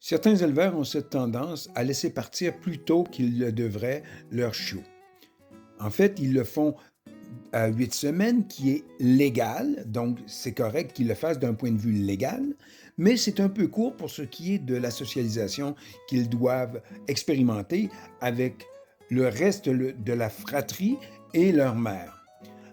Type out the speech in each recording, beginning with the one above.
Certains éleveurs ont cette tendance à laisser partir plus tôt qu'ils le devraient leurs chiots. En fait, ils le font à 8 semaines, qui est légal, donc c'est correct qu'ils le fassent d'un point de vue légal, mais c'est un peu court pour ce qui est de la socialisation qu'ils doivent expérimenter avec le reste de la fratrie et leur mère.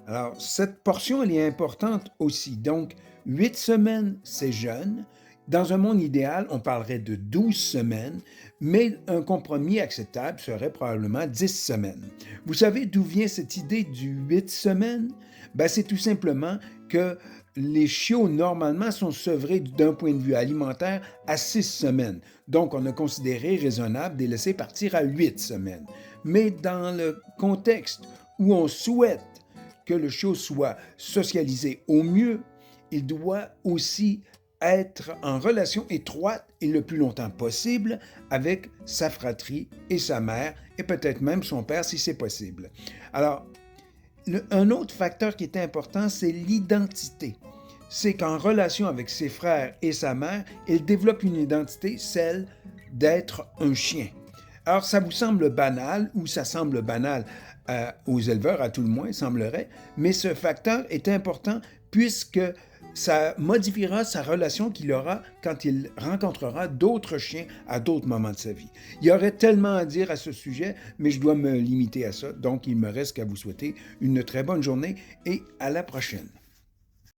Alors, cette portion, elle est importante aussi. Donc, 8 semaines, c'est jeune. Dans un monde idéal, on parlerait de 12 semaines, mais un compromis acceptable serait probablement 10 semaines. Vous savez d'où vient cette idée du 8 semaines? Ben, c'est tout simplement que les chiots, normalement, sont sevrés d'un point de vue alimentaire à 6 semaines. Donc, on a considéré raisonnable de les laisser partir à 8 semaines. Mais dans le contexte où on souhaite que le chiot soit socialisé au mieux, il doit aussi être en relation étroite et le plus longtemps possible avec sa fratrie et sa mère et peut-être même son père si c'est possible. Alors, un autre facteur qui est important, c'est l'identité. C'est qu'en relation avec ses frères et sa mère, il développe une identité, celle d'être un chien. Alors, ça vous semble banal, ou ça semble banal aux éleveurs, à tout le moins, il semblerait, mais ce facteur est important puisque ça modifiera sa relation qu'il aura quand il rencontrera d'autres chiens à d'autres moments de sa vie. Il y aurait tellement à dire à ce sujet, mais je dois me limiter à ça, donc il me reste qu'à vous souhaiter une très bonne journée et à la prochaine.